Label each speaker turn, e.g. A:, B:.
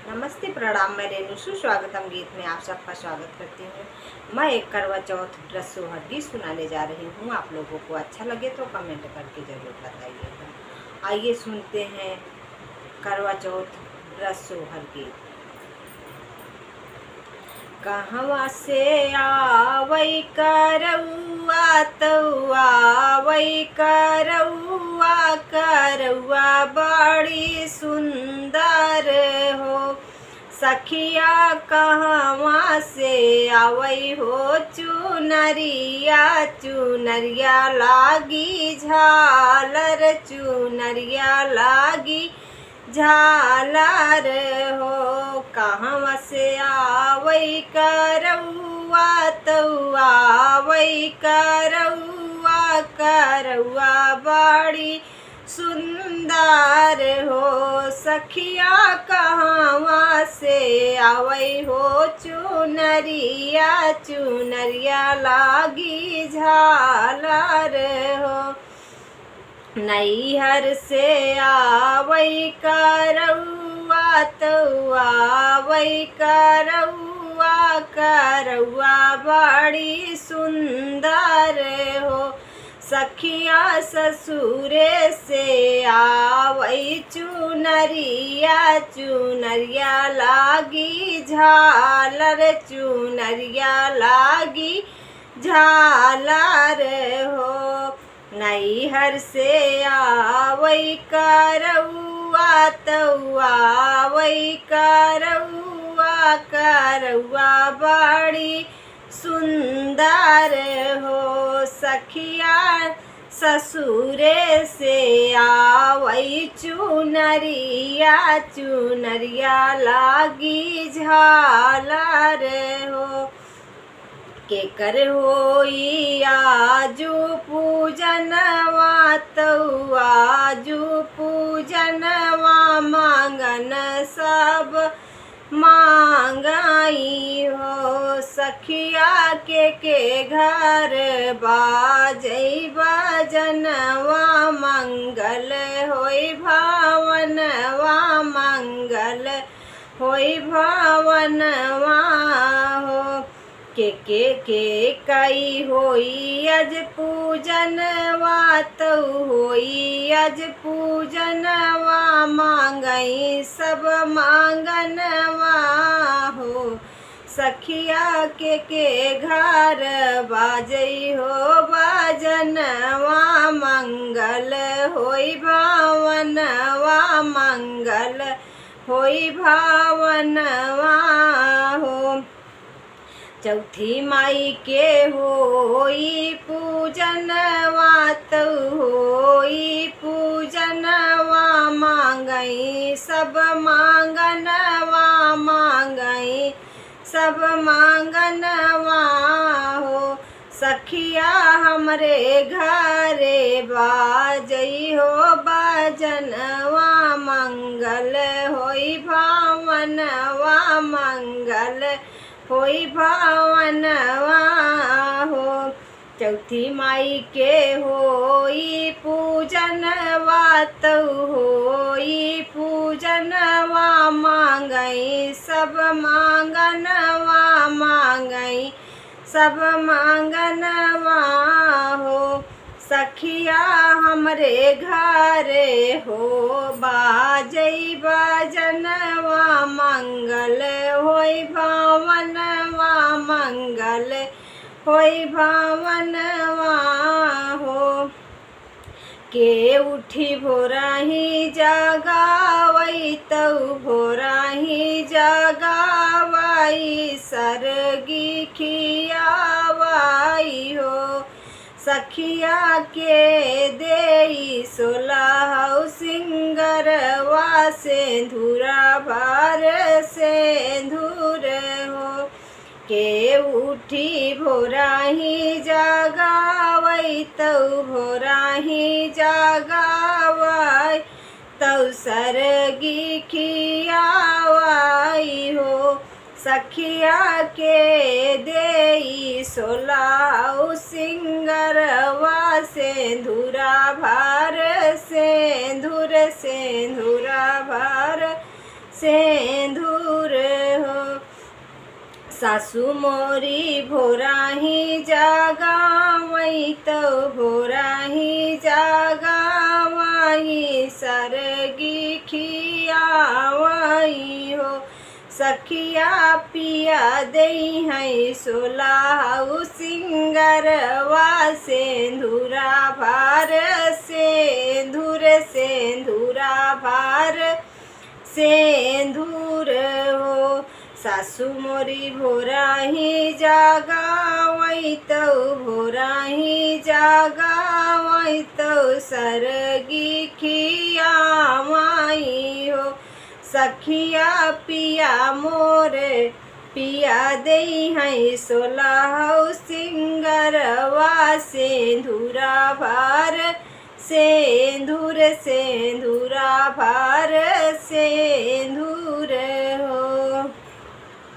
A: नमस्ते प्रणाम, मैं रेणु सुस्वागतम गीत में आप सबका स्वागत करती हूँ। मैं एक करवा चौथ ड्रेस सोहर गीत सुनाने जा रही हूँ। आप लोगों को अच्छा लगे तो कमेंट करके ज़रूर बताइएगा। आइए सुनते हैं करवा चौथ ड्रेस सोहर गीत। कहवा से आवै करौआ तौआ आवै करौआ करौआ बड़ी सुंदर हो। सखिया कहवा से आवै हो चुनरिया चुनरिया लागी झालर चुनरिया लागी झालर हो। कहवा से आवै करौआ तौआ आवै करौआ करौआ बड़ी सुंदर हो। सखिया कहवा से आवै हो चुनरिया चुनरिया लागी झालर हो। नैहर से आवै करौआ तौआ आवै करौआ करौआ बड़ी सुंदर हो। सखिया ससुरे से आवै चुनरिया चुनरिया लागी झालर चुनरिया लागी झालर हो। नैहर से आवै करौआ तौआ आवै करौआ करौआ बड़ी सुंदर हो। सखिया ससुरे से आवै चुनरिया चुनरिया लागी झालर हो। केकर होई आजू पूजनवा तौआ आजू पूजनवा मांगन सब मांगाई हो। सखिया के घर बाजै बजनवा मंगल होई भावनवा मंगल होई भावनवा हो। के कई होई अज पूजनवा तौ होई अज पूजनवा मांगई सब मांगनवा हो। सखिया के घर बाजई हो बजनवा मंगल होई भावनवा मंगल होई भावनवा हो। चौथी माई के होई पूजनवा तौ होई पूजनवा मांगई सब मांगनवा मांगई सब मांगनवा हो। सखिया हमरे घरे बाजई हो बजनवा मंगल होई भावनवा मंगल होई भावनवा हो। चौथी माई के होई पूजनवा तौ होई पूजनवा मांगई सब मांगनवा मांगई सब मांगनवा हो। सखिया हमरे घरे हो बाजई बजनवा मंगल होई भावनवा मंगल होई भावनवा हो। के उठी भोराही जगावई तौ भोराही जगावई सरगी खियावई हो। सखिया के देई सोलह सिंगरवा सेंधुरा भर सेंधुर हो। के उठी भोराही जगावई तौ भोराही जगावई तौ सरगी खियावई हो। सखिया के देई सोलह सिंगरवा सेंधुरा भर सेंधुर सेंधुरा भर सेंधुर सासू मोरी भोराही जागावई तो भोराही जागावई सरगी खियावई हो सखिया पिया दई है सोलाहु सिंगरवा सेंधुरा भार सेंधुरा भार सेंधुर हो सासू मोरी भोराही जागावई तो भोराही जागावई तो सरगी खियावई हो सखिया पिया मोरे पिया दई है सोलहु सिंगरवा सेंधुरा भार सेंधुरा भार सेंधुर